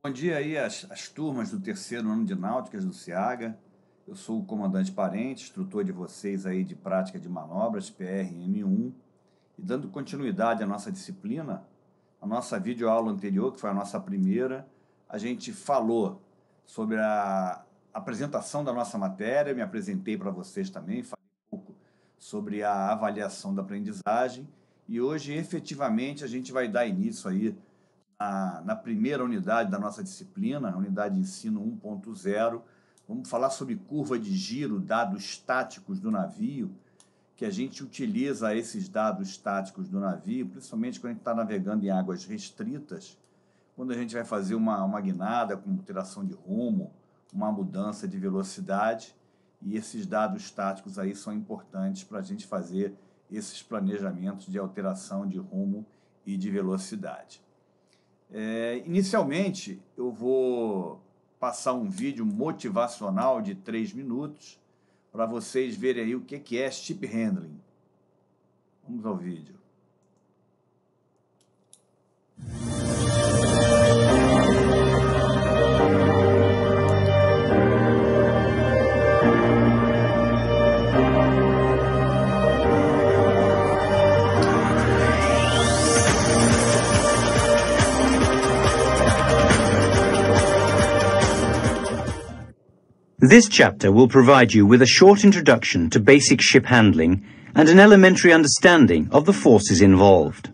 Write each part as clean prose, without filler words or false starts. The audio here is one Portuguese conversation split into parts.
Bom dia aí as turmas do terceiro ano de Náuticas do SEAGA. Eu sou o comandante Parente, instrutor de vocês aí de prática de manobras PRM1. E dando continuidade à nossa disciplina, a nossa videoaula anterior, que foi a nossa primeira, a gente falou sobre a apresentação da nossa matéria, me apresentei para vocês também, falei um pouco sobre a avaliação da aprendizagem e hoje efetivamente a gente vai dar início aí na primeira unidade da nossa disciplina, a unidade de ensino 1.0. Vamos falar sobre curva de giro, dados estáticos do navio, que a gente utiliza esses dados estáticos do navio, principalmente quando a gente está navegando em águas restritas, quando a gente vai fazer uma guinada com alteração de rumo, uma mudança de velocidade, e esses dados estáticos aí são importantes para a gente fazer esses planejamentos de alteração de rumo e de velocidade. Inicialmente, eu vou passar um vídeo motivacional de 3 minutos para vocês verem aí o que é ship handling. Vamos ao vídeo. This chapter will provide you with a short introduction to basic ship handling and an elementary understanding of the forces involved.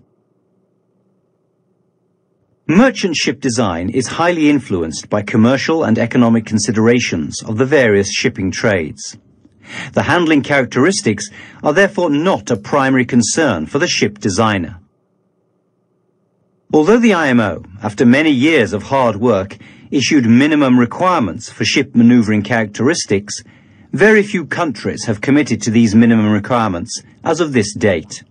Merchant ship design is highly influenced by commercial and economic considerations of the various shipping trades. The handling characteristics are therefore not a primary concern for the ship designer. Although the IMO, after many years of hard work, issued minimum requirements for ship maneuvering characteristics, very few countries have committed to these minimum requirements as of this date.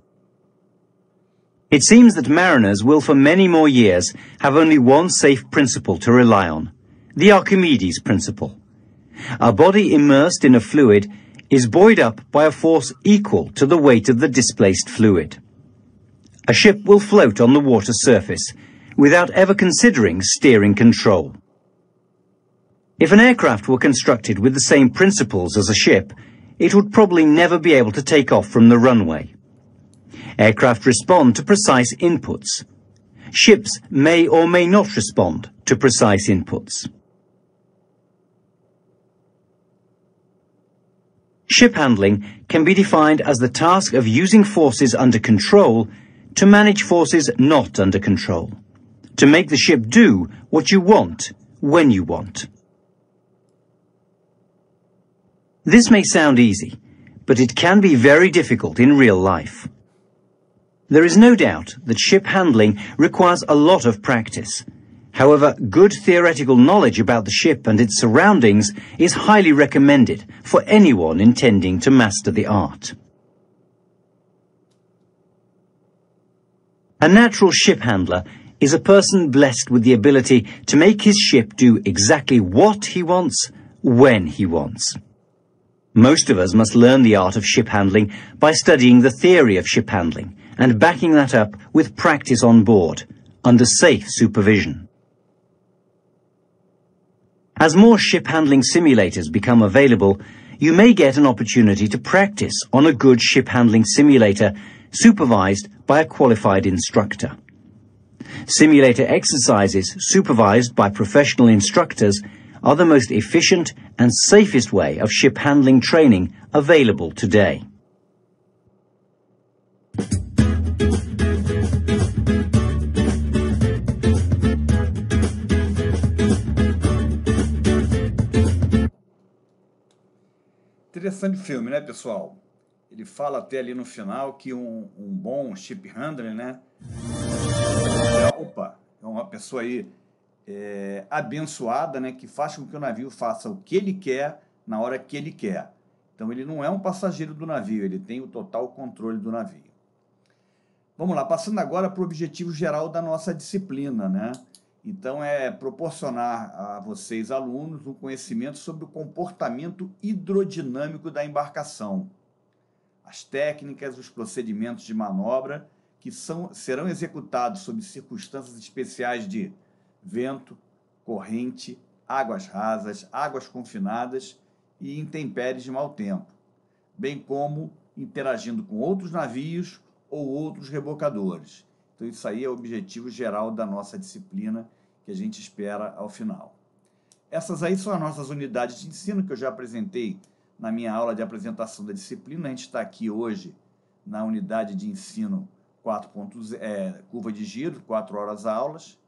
It seems that mariners will for many more years have only one safe principle to rely on, the Archimedes principle. A body immersed in a fluid is buoyed up by a force equal to the weight of the displaced fluid. A ship will float on the water surface without ever considering steering control. If an aircraft were constructed with the same principles as a ship, it would probably never be able to take off from the runway. Aircraft respond to precise inputs. Ships may or may not respond to precise inputs. Ship handling can be defined as the task of using forces under control to manage forces not under control, to make the ship do what you want, when you want. This may sound easy, but it can be very difficult in real life. There is no doubt that ship handling requires a lot of practice. However, good theoretical knowledge about the ship and its surroundings is highly recommended for anyone intending to master the art. A natural ship handler is a person blessed with the ability to make his ship do exactly what he wants, when he wants. Most of us must learn the art of ship handling by studying the theory of ship handling and backing that up with practice on board, under safe supervision. As more ship handling simulators become available, you may get an opportunity to practice on a good ship handling simulator supervised by a qualified instructor. Simulator exercises supervised by professional instructors are the most efficient and safest way of ship handling training available today. Interessante filme, né, pessoal? Ele fala até ali no final que um bom ship handler, né? É uma pessoa aí abençoada, né? Que faz com que o navio faça o que ele quer na hora que ele quer. Então ele não é um passageiro do navio, ele tem o total controle do navio. Vamos lá, passando agora para o objetivo geral da nossa disciplina, né? Então é proporcionar a vocês, alunos, um conhecimento sobre o comportamento hidrodinâmico da embarcação, as técnicas, os procedimentos de manobra que serão executados sob circunstâncias especiais de vento, corrente, águas rasas, águas confinadas e intempéries de mau tempo, bem como interagindo com outros navios ou outros rebocadores. Então, isso aí é o objetivo geral da nossa disciplina que a gente espera ao final. Essas aí são as nossas unidades de ensino que eu já apresentei na minha aula de apresentação da disciplina. A gente está aqui hoje na unidade de ensino 4.0, curva de giro, 4 horas aulas.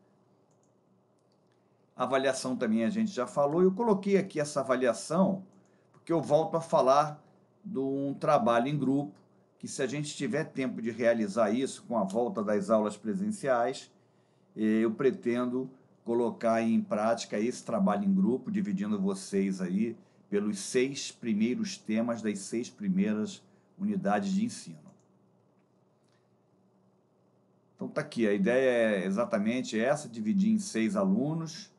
A avaliação também a gente já falou. Eu coloquei aqui essa avaliação porque eu volto a falar de um trabalho em grupo, que se a gente tiver tempo de realizar isso com a volta das aulas presenciais, eu pretendo colocar em prática esse trabalho em grupo, dividindo vocês aí pelos 6 primeiros temas das 6 primeiras unidades de ensino. Então tá aqui, a ideia é exatamente essa, dividir em 6 alunos,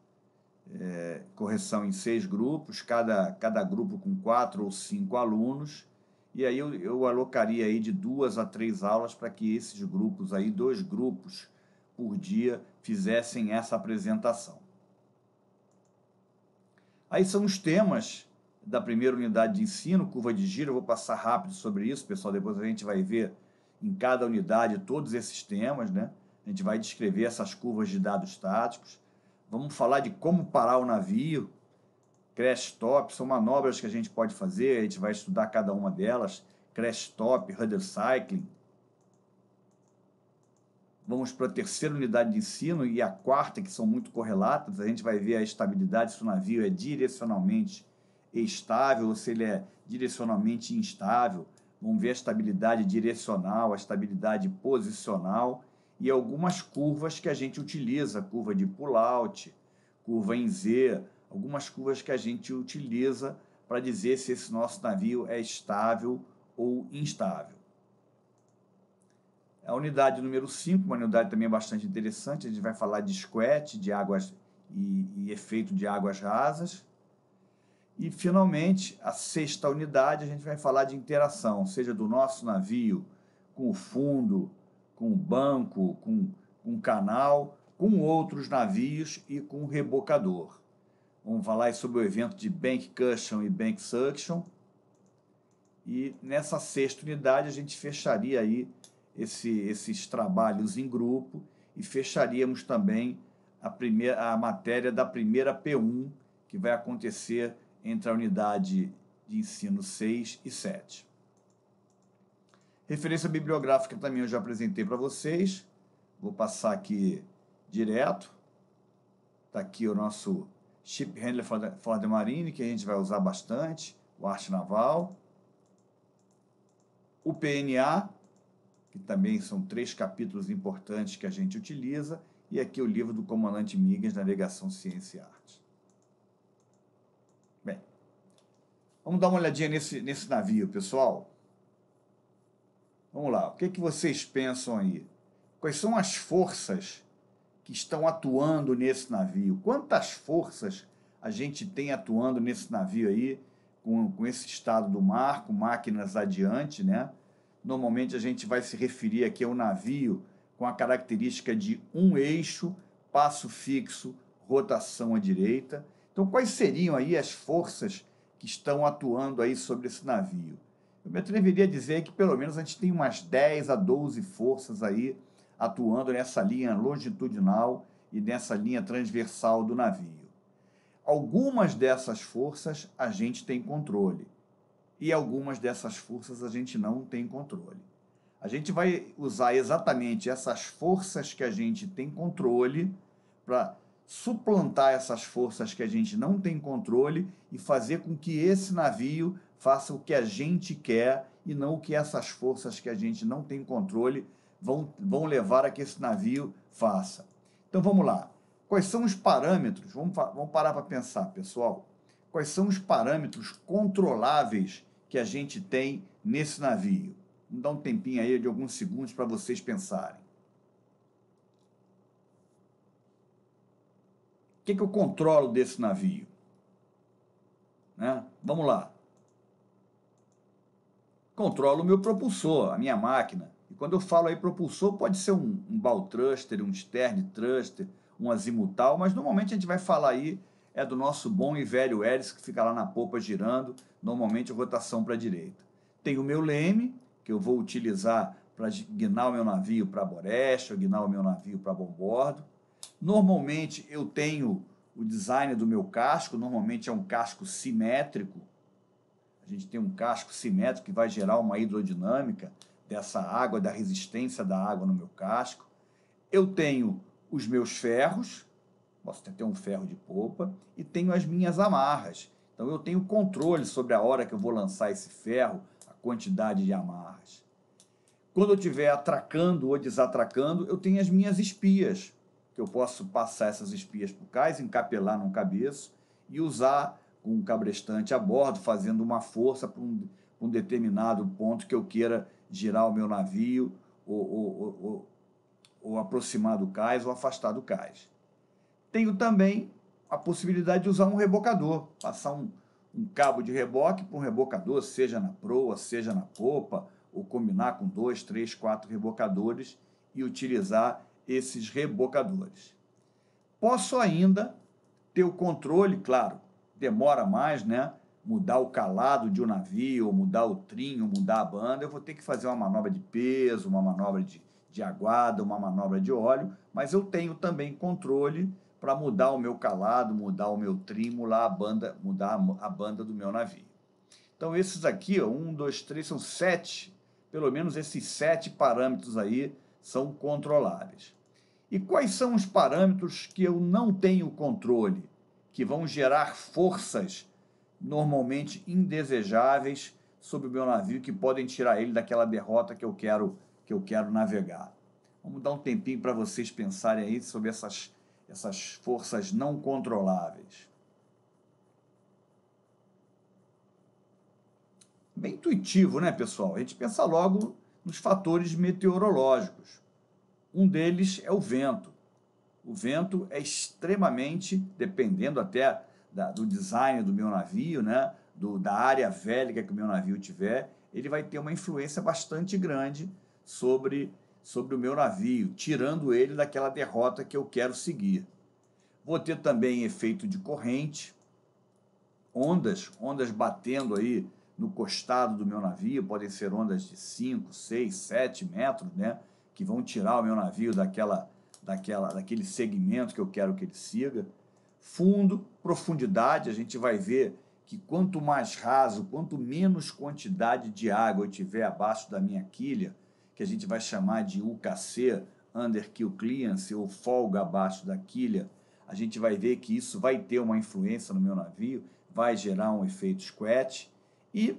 correção em 6 grupos, cada grupo com 4 ou 5 alunos, e aí eu alocaria aí de 2 a 3 aulas para que esses grupos aí, 2 grupos por dia, fizessem essa apresentação. Aí são os temas da primeira unidade de ensino, curva de giro. Eu vou passar rápido sobre isso, pessoal, depois a gente vai ver em cada unidade todos esses temas, né? A gente vai descrever essas curvas de dados táticos. Vamos falar de como parar o navio, crash stop, são manobras que a gente pode fazer, a gente vai estudar cada uma delas, crash stop, rudder cycling. Vamos para a terceira unidade de ensino e a quarta, que são muito correlatas. A gente vai ver a estabilidade, se o navio é direcionalmente estável ou se ele é direcionalmente instável. Vamos ver a estabilidade direcional, a estabilidade posicional e algumas curvas que a gente utiliza, curva de pull-out, curva em Z, algumas curvas que a gente utiliza para dizer se esse nosso navio é estável ou instável. A unidade número 5, uma unidade também bastante interessante, a gente vai falar de squat, de águas e efeito de águas rasas. E, finalmente, a 6ª unidade, a gente vai falar de interação, seja do nosso navio com o fundo, com o banco, com o canal, com outros navios e com o rebocador. Vamos falar sobre o evento de bank cushion e bank suction. E nessa 6ª unidade, a gente fecharia aí esses trabalhos em grupo e fecharíamos também a matéria da primeira P1, que vai acontecer entre a unidade de ensino 6 e 7. Referência bibliográfica também eu já apresentei para vocês, vou passar aqui direto. Está aqui o nosso Ship Handler for the Marine, que a gente vai usar bastante, o Arte Naval. O PNA, que também são 3 capítulos importantes que a gente utiliza, e aqui o livro do comandante Migas, Navegação, Ciência e Arte. Bem, vamos dar uma olhadinha nesse navio, pessoal. Vamos lá, o que vocês pensam aí? Quais são as forças que estão atuando nesse navio? Quantas forças a gente tem atuando nesse navio aí, com esse estado do mar, com máquinas adiante, né? Normalmente a gente vai se referir aqui ao navio com a característica de um eixo, passo fixo, rotação à direita. Então, quais seriam aí as forças que estão atuando aí sobre esse navio? Eu me atreveria a dizer que pelo menos a gente tem umas 10 a 12 forças aí atuando nessa linha longitudinal e nessa linha transversal do navio. Algumas dessas forças a gente tem controle. E algumas dessas forças a gente não tem controle. A gente vai usar exatamente essas forças que a gente tem controle para suplantar essas forças que a gente não tem controle e fazer com que esse navio faça o que a gente quer e não o que essas forças que a gente não tem controle vão levar a que esse navio faça. Então vamos lá. Quais são os parâmetros? Vamos parar para pensar, pessoal. Quais são os parâmetros controláveis que a gente tem nesse navio? Vamos dar um tempinho aí de alguns segundos para vocês pensarem. O que eu controlo desse navio? Né? Vamos lá. Controlo o meu propulsor, a minha máquina. E quando eu falo aí propulsor, pode ser um bow thruster, um stern thruster, um azimutal, mas normalmente a gente vai falar aí do nosso bom e velho hélice que fica lá na popa girando, normalmente rotação para a direita. Tem o meu leme, que eu vou utilizar para guinar o meu navio para boreste, ou guinar o meu navio para bombordo. Normalmente eu tenho o design do meu casco, normalmente é um casco simétrico. A gente tem um casco simétrico que vai gerar uma hidrodinâmica dessa água, da resistência da água no meu casco. Eu tenho os meus ferros, posso até ter um ferro de popa, e tenho as minhas amarras. Então eu tenho controle sobre a hora que eu vou lançar esse ferro, a quantidade de amarras. Quando eu estiver atracando ou desatracando, eu tenho as minhas espias, que eu posso passar essas espias para o cais, encapelar num cabeço e usar com um cabrestante a bordo, fazendo uma força para um determinado ponto que eu queira girar o meu navio ou aproximar do cais ou afastar do cais. Tenho também a possibilidade de usar um rebocador, passar um cabo de reboque para um rebocador, seja na proa, seja na popa, ou combinar com 2, 3, 4 rebocadores e utilizar esses rebocadores. Posso ainda ter o controle, claro, demora mais, né? Mudar o calado de um navio, mudar o trim, mudar a banda, eu vou ter que fazer uma manobra de peso, uma manobra de aguada, uma manobra de óleo, mas eu tenho também controle para mudar o meu calado, mudar o meu trim, mudar a banda do meu navio. Então esses aqui, ó, 1, 2, 3, são 7, pelo menos esses 7 parâmetros aí são controláveis. E quais são os parâmetros que eu não tenho controle, que vão gerar forças normalmente indesejáveis sobre o meu navio, que podem tirar ele daquela derrota que eu quero navegar? Vamos dar um tempinho para vocês pensarem aí sobre essas forças não controláveis. Bem intuitivo, né, pessoal? A gente pensa logo nos fatores meteorológicos. Um deles é o vento. O vento é extremamente, dependendo até do design do meu navio, né, da área vélica que o meu navio tiver, ele vai ter uma influência bastante grande sobre o meu navio, tirando ele daquela derrota que eu quero seguir. Vou ter também efeito de corrente, ondas batendo aí no costado do meu navio, podem ser ondas de 5, 6, 7 metros, né, que vão tirar o meu navio daquele segmento que eu quero que ele siga. Fundo, profundidade, a gente vai ver que quanto mais raso, quanto menos quantidade de água eu tiver abaixo da minha quilha, que a gente vai chamar de UKC, Under Keel Clearance, ou folga abaixo da quilha, a gente vai ver que isso vai ter uma influência no meu navio, vai gerar um efeito squat e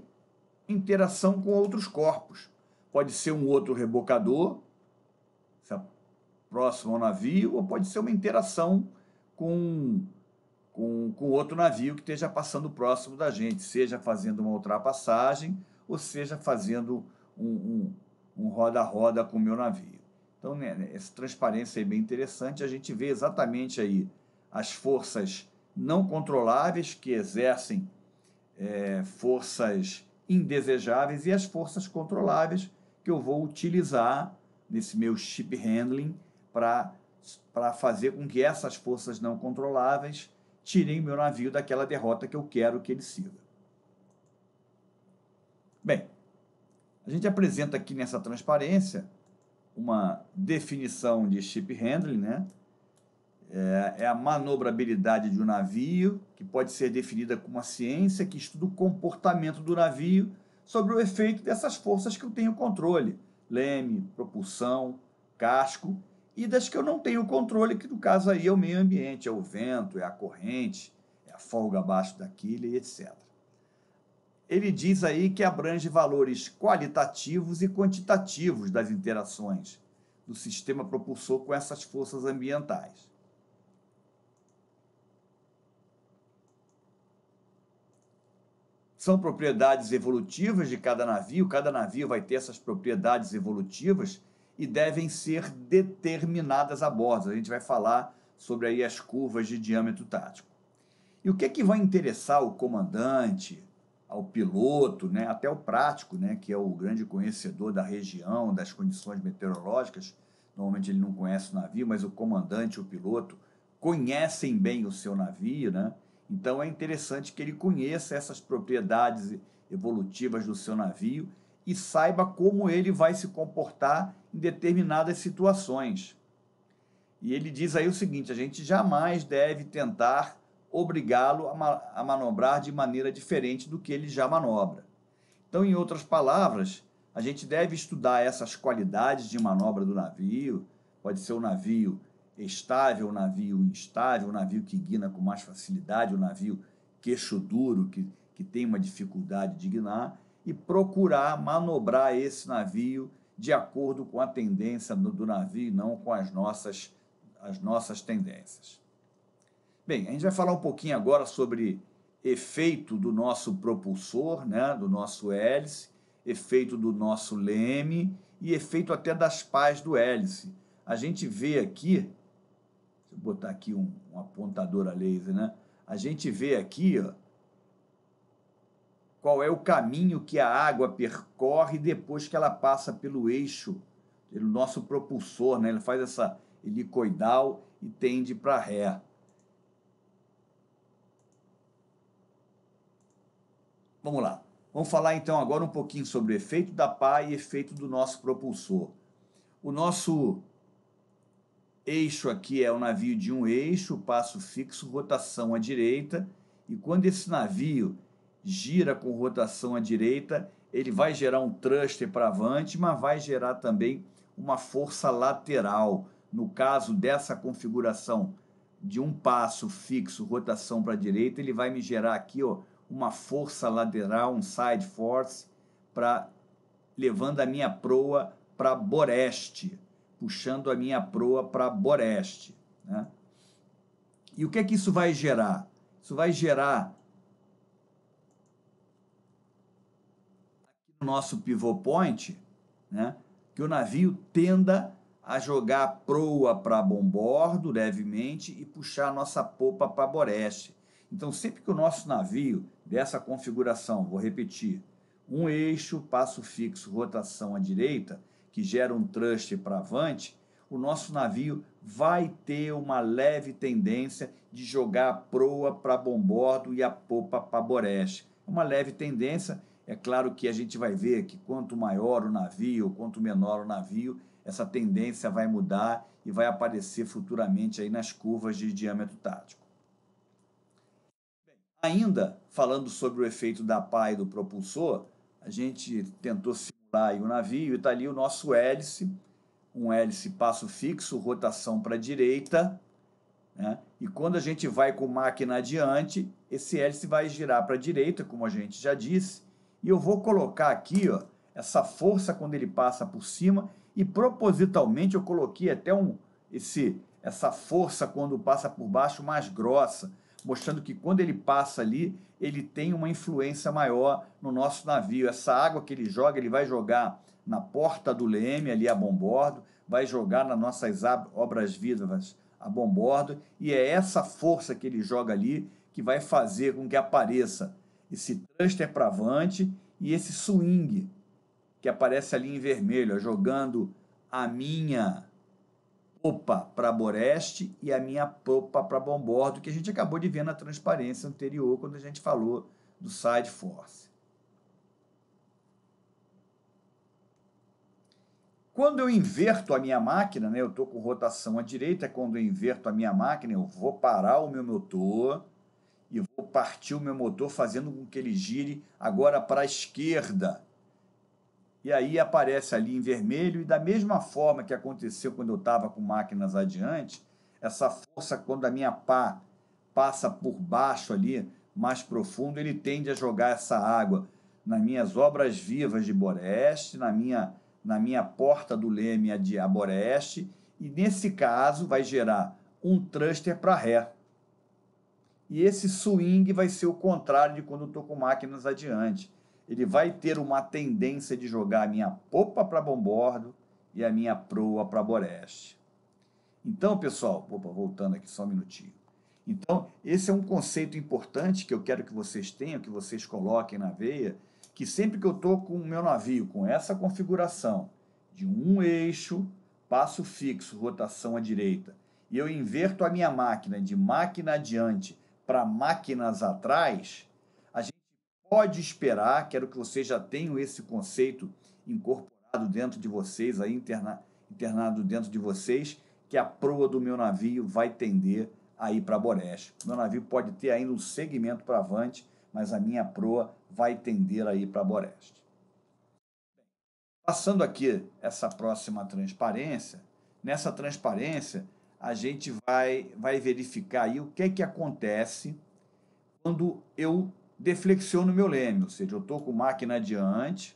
interação com outros corpos. Pode ser um outro rebocador, próximo ao navio, ou pode ser uma interação com outro navio que esteja passando próximo da gente, seja fazendo uma ultrapassagem, ou seja fazendo um roda-roda com o meu navio. Então, né, essa transparência é bem interessante, a gente vê exatamente aí as forças não controláveis que exercem forças indesejáveis e as forças controláveis que eu vou utilizar nesse meu ship handling para fazer com que essas forças não controláveis tirem meu navio daquela derrota que eu quero que ele siga. Bem, a gente apresenta aqui nessa transparência uma definição de ship handling, né? É a manobrabilidade de um navio, que pode ser definida como uma ciência que estuda o comportamento do navio sobre o efeito dessas forças que eu tenho controle, leme, propulsão, casco, e das que eu não tenho controle, que no caso aí é o meio ambiente, é o vento, é a corrente, é a folga abaixo da quilha e etc. Ele diz aí que abrange valores qualitativos e quantitativos das interações do sistema propulsor com essas forças ambientais. São propriedades evolutivas de cada navio vai ter essas propriedades evolutivas e devem ser determinadas a bordo. A gente vai falar sobre aí as curvas de diâmetro tático. E o que é que vai interessar o comandante, ao piloto, né, até o prático, né, que é o grande conhecedor da região, das condições meteorológicas? Normalmente ele não conhece o navio, mas o comandante, o piloto, conhecem bem o seu navio, né? Então é interessante que ele conheça essas propriedades evolutivas do seu navio e saiba como ele vai se comportar em determinadas situações. E ele diz aí o seguinte: a gente jamais deve tentar obrigá-lo a manobrar de maneira diferente do que ele já manobra. Então, em outras palavras, a gente deve estudar essas qualidades de manobra do navio. Pode ser um navio estável, um navio instável, um navio que guina com mais facilidade, um navio queixo duro, que tem uma dificuldade de guinar, e procurar manobrar esse navio de acordo com a tendência do navio, não com as nossas tendências. Bem, a gente vai falar um pouquinho agora sobre efeito do nosso propulsor, né, do nosso hélice, efeito do nosso leme e efeito até das pás do hélice. A gente vê aqui, deixa eu botar aqui um apontador a laser, né? A gente vê aqui, ó, qual é o caminho que a água percorre depois que ela passa pelo eixo, pelo nosso propulsor, né? Ele faz essa helicoidal e tende para ré. Vamos lá. Vamos falar então agora um pouquinho sobre o efeito da pá e efeito do nosso propulsor. O nosso eixo aqui é o navio de um eixo, passo fixo, rotação à direita, e quando esse navio gira com rotação à direita, ele vai gerar um thruster para avante, mas vai gerar também uma força lateral. No caso dessa configuração de um passo fixo, rotação para a direita, ele vai me gerar aqui, ó, uma força lateral, um side force, levando a minha proa para boreste, puxando a minha proa para boreste, né? E o que é que isso vai gerar? Isso vai gerar aqui no nosso pivot point, né, que o navio tenda a jogar a proa para bombordo levemente e puxar a nossa popa para boreste. Então, sempre que o nosso navio dessa configuração, vou repetir, um eixo, passo fixo, rotação à direita, que gera um thruster para avante, o nosso navio vai ter uma leve tendência de jogar a proa para bombordo e a popa para boreste. Uma leve tendência, é claro que a gente vai ver que quanto maior o navio, quanto menor o navio, essa tendência vai mudar e vai aparecer futuramente aí nas curvas de diâmetro tático. Ainda falando sobre o efeito da pá e do propulsor, a gente tentou simular aí o navio e está ali o nosso hélice, um hélice passo fixo, rotação para a direita, né? E quando a gente vai com máquina adiante, esse hélice vai girar para a direita, como a gente já disse, e eu vou colocar aqui, ó, essa força quando ele passa por cima, e propositalmente eu coloquei até essa força quando passa por baixo mais grossa, mostrando que quando ele passa ali, ele tem uma influência maior no nosso navio. Essa água que ele joga, ele vai jogar na porta do leme, ali a bombordo, vai jogar nas nossas obras vivas a bombordo, e é essa força que ele joga ali que vai fazer com que apareça esse thruster para avante e esse swing que aparece ali em vermelho, jogando a minha popa para boreste e a minha popa para bombordo, que a gente acabou de ver na transparência anterior, quando a gente falou do side force. Quando eu inverto a minha máquina, né, eu estou com rotação à direita, quando eu inverto a minha máquina, eu vou parar o meu motor e vou partir o meu motor fazendo com que ele gire agora para a esquerda. E aí aparece ali em vermelho, e da mesma forma que aconteceu quando eu estava com máquinas adiante, essa força, quando a minha pá passa por baixo ali, mais profundo, ele tende a jogar essa água nas minhas obras vivas de boreste, na minha porta do leme a boreste, e nesse caso vai gerar um thruster para ré. E esse swing vai ser o contrário de quando eu estou com máquinas adiante. Ele vai ter uma tendência de jogar a minha popa para bombordo e a minha proa para boreste. Então, pessoal, voltando aqui só um minutinho. Então, esse é um conceito importante que eu quero que vocês tenham, que vocês coloquem na veia, que sempre que eu estou com o meu navio com essa configuração de um eixo, passo fixo, rotação à direita, e eu inverto a minha máquina de máquina adiante para máquinas atrás, a gente pode esperar, quero que vocês já tenham esse conceito incorporado dentro de vocês, aí internado dentro de vocês, que a proa do meu navio vai tender a ir para Boreste. Meu navio pode ter ainda um segmento para avante, mas a minha proa vai tender a ir para Boreste. Passando aqui essa próxima transparência, nessa transparência a gente vai verificar aí o que é que acontece quando eu deflexiono meu leme, ou seja, eu estou com máquina adiante,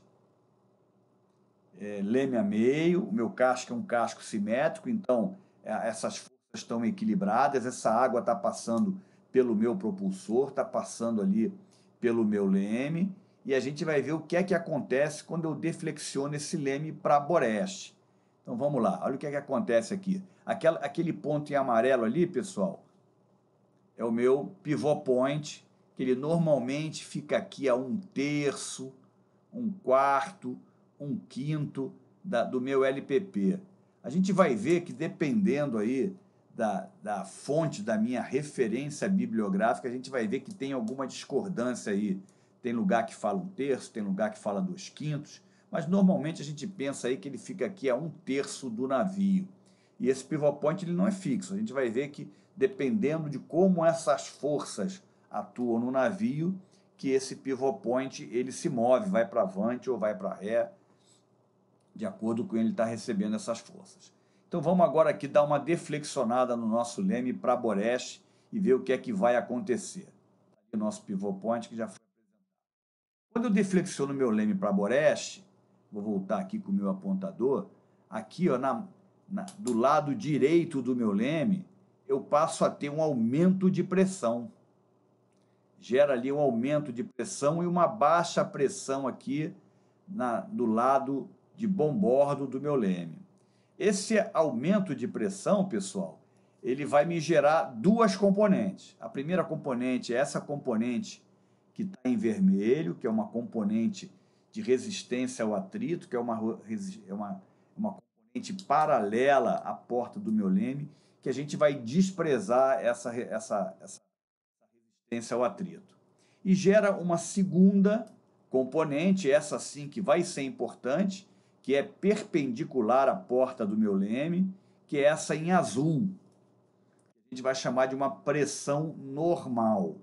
leme a meio, o meu casco é um casco simétrico, então essas forças estão equilibradas, essa água está passando pelo meu propulsor, está passando ali pelo meu leme, e a gente vai ver o que é que acontece quando eu deflexiono esse leme para Boreste. Então vamos lá, olha o que é que acontece aqui. Aquele ponto em amarelo ali, pessoal, é o meu pivot point, que ele normalmente fica aqui a 1/3, 1/4, 1/5 do meu LPP. A gente vai ver que dependendo aí da fonte da minha referência bibliográfica, a gente vai ver que tem alguma discordância aí. Tem lugar que fala 1/3, tem lugar que fala 2/5, mas normalmente a gente pensa aí que ele fica aqui a 1/3 do navio. E esse pivot point ele não é fixo. A gente vai ver que dependendo de como essas forças atuam no navio, que esse pivot point ele se move, vai para avante ou vai para ré, de acordo com ele está recebendo essas forças. Então vamos agora aqui dar uma deflexionada no nosso leme para Boreste e ver o que é que vai acontecer. Aqui o nosso pivot point que já foi apresentado. Quando eu deflexiono meu leme para Boreste, vou voltar aqui com o meu apontador, aqui ó, do lado direito do meu leme, eu passo a ter um aumento de pressão. Gera ali um aumento de pressão e uma baixa pressão aqui do lado de bombordo do meu leme. Esse aumento de pressão, pessoal, ele vai me gerar duas componentes. A primeira componente é essa componente que está em vermelho, que é uma componente de resistência ao atrito, que é uma componente paralela à porta do meu leme, que a gente vai desprezar essa resistência ao atrito. E gera uma segunda componente, essa sim que vai ser importante, que é perpendicular à porta do meu leme, que é essa em azul. A gente vai chamar de uma pressão normal.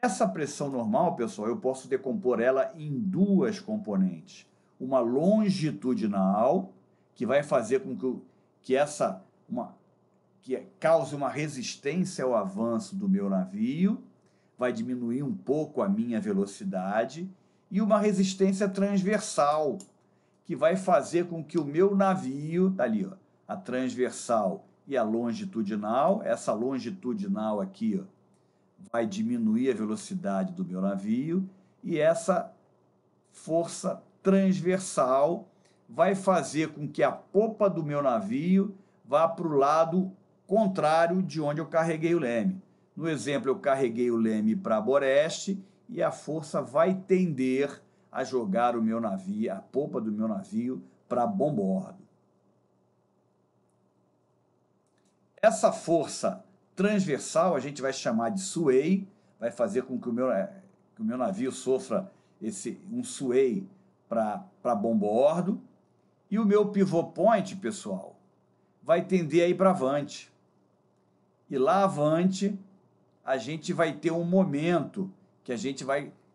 Essa pressão normal, pessoal, eu posso decompor ela em duas componentes. Uma longitudinal, que vai fazer com que cause uma resistência ao avanço do meu navio, vai diminuir um pouco a minha velocidade, e uma resistência transversal, que vai fazer com que o meu navio, tá ali, ó, a transversal e a longitudinal, essa longitudinal aqui, ó, vai diminuir a velocidade do meu navio, e essa força transversal vai fazer com que a popa do meu navio vá para o lado contrário de onde eu carreguei o leme. No exemplo, eu carreguei o leme para Boreste e a força vai tender a jogar o meu navio, a popa do meu navio, para bombordo. Essa força transversal a gente vai chamar de sway, vai fazer com que o meu navio sofra um sway para bombordo, e o meu pivot point, pessoal, vai tender a ir para avante. E lá avante, a gente vai ter um momento que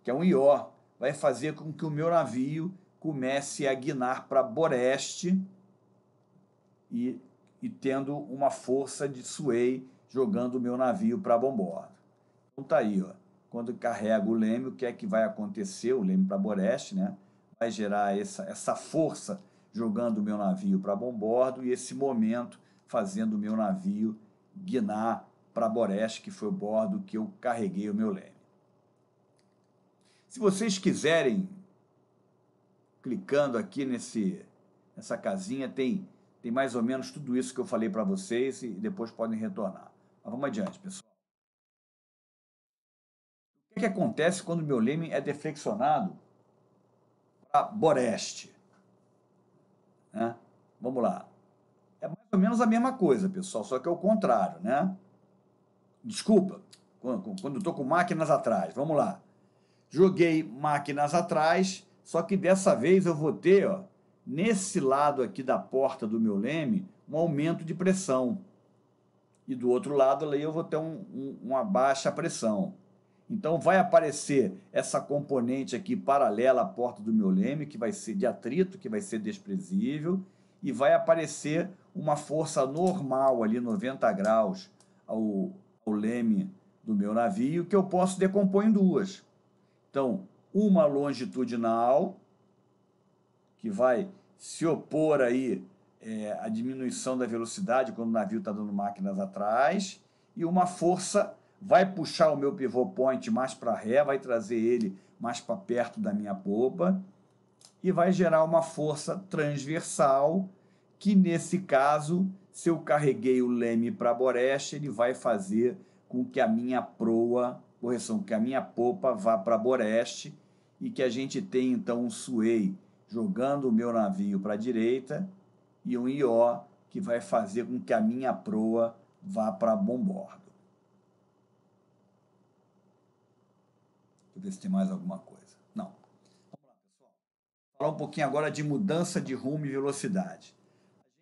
é um ió, vai fazer com que o meu navio comece a guinar para Boreste e tendo uma força de sway jogando o meu navio para bombordo. Então tá aí, ó. Quando carrega o leme, o que é que vai acontecer? O leme para Boreste, né? Vai gerar essa força jogando o meu navio para bombordo e esse momento fazendo o meu navio guinar para Boreste, que foi o bordo que eu carreguei o meu leme. Se vocês quiserem, clicando aqui nessa casinha, tem mais ou menos tudo isso que eu falei para vocês e depois podem retornar. Mas vamos adiante, pessoal. O que acontece quando o meu leme é deflexionado para Boreste? Né? Vamos lá. É mais ou menos a mesma coisa, pessoal, só que é o contrário, né? Desculpa, quando estou com máquinas atrás, vamos lá. Joguei máquinas atrás, só que dessa vez eu vou ter, ó, nesse lado aqui da porta do meu leme, um aumento de pressão. E do outro lado ali eu vou ter uma baixa pressão. Então vai aparecer essa componente aqui paralela à porta do meu leme, que vai ser de atrito, que vai ser desprezível, e vai aparecer uma força normal ali, 90 graus, ao leme do meu navio, que eu posso decompor em duas. Então, uma longitudinal, que vai se opor aí à diminuição da velocidade quando o navio está dando máquinas atrás, e uma força vai puxar o meu pivô point mais para ré, vai trazer ele mais para perto da minha popa, e vai gerar uma força transversal, que nesse caso, se eu carreguei o leme para boreste, ele vai fazer com que a minha proa, que a minha popa vá para boreste, e que a gente tenha então um sway jogando o meu navio para a direita e um IO que vai fazer com que a minha proa vá para bombordo. Deixa eu ver se tem mais alguma coisa. Não. Vamos lá, pessoal. Vou falar um pouquinho agora de mudança de rumo e velocidade.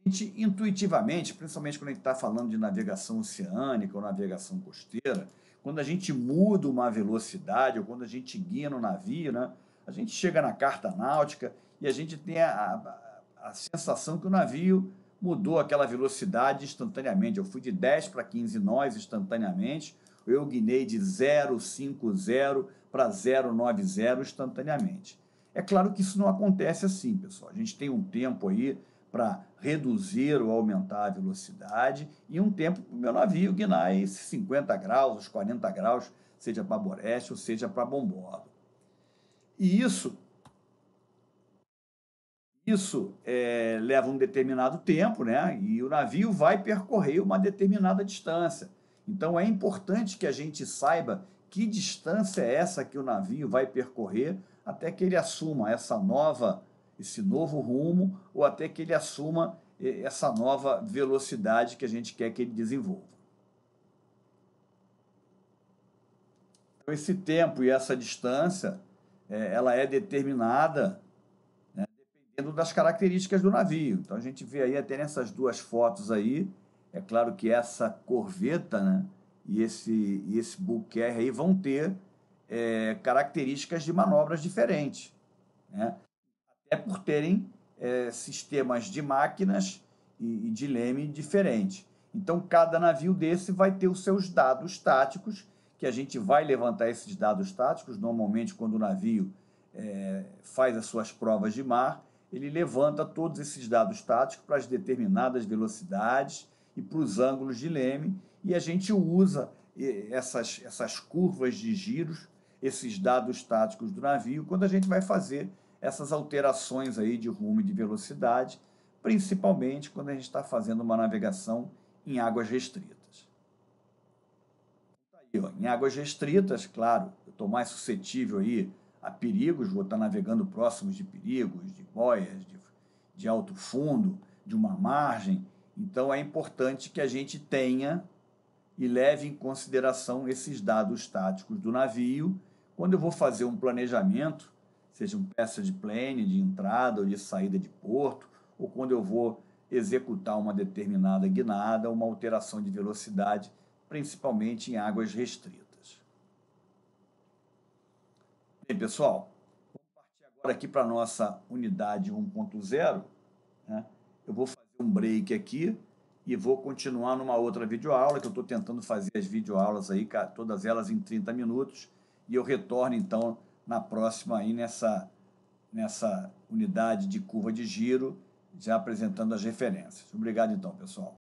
A gente, intuitivamente, principalmente quando a gente está falando de navegação oceânica ou navegação costeira, quando a gente muda uma velocidade ou quando a gente guia no navio, né, a gente chega na carta náutica e a gente tem a sensação que o navio mudou aquela velocidade instantaneamente. Eu fui de 10 para 15 nós instantaneamente, eu guinei de 0,50 para 0,90 instantaneamente. É claro que isso não acontece assim, pessoal. A gente tem um tempo aí para reduzir ou aumentar a velocidade e um tempo para o meu navio guinar esses 50 graus, os 40 graus, seja para boreste ou seja para bombordo. E isso leva um determinado tempo, né? E o navio vai percorrer uma determinada distância. Então é importante que a gente saiba que distância é essa que o navio vai percorrer até que ele assuma esse novo rumo ou até que ele assuma essa nova velocidade que a gente quer que ele desenvolva. Então, esse tempo e essa distância, ela é determinada, né, dependendo das características do navio. Então, a gente vê aí até nessas duas fotos aí, é claro que essa corveta, né, e esse bull carrier aí vão ter características de manobras diferentes, né? Até por terem sistemas de máquinas e de leme diferentes. Então, cada navio desse vai ter os seus dados táticos, que a gente vai levantar esses dados táticos. Normalmente, quando o navio faz as suas provas de mar, ele levanta todos esses dados táticos para as determinadas velocidades e para os ângulos de leme, e a gente usa essas curvas de giros, esses dados táticos do navio, quando a gente vai fazer essas alterações aí de rumo e de velocidade, principalmente quando a gente está fazendo uma navegação em águas restritas. Aí, ó, em águas restritas, claro, eu estou mais suscetível aí a perigos, vou estar navegando próximos de perigos, de boias, de alto fundo, de uma margem. Então é importante que a gente tenha e leve em consideração esses dados táticos do navio quando eu vou fazer um planejamento, seja um passage plane de entrada ou de saída de porto, ou quando eu vou executar uma determinada guinada, uma alteração de velocidade, principalmente em águas restritas. Bem, pessoal, vamos partir agora aqui para a nossa unidade 1.0, né? Eu vou fazer um break aqui e vou continuar numa outra videoaula, que eu estou tentando fazer as videoaulas aí, todas elas em 30 minutos, e eu retorno então na próxima aí nessa unidade de curva de giro, já apresentando as referências. Obrigado então, pessoal.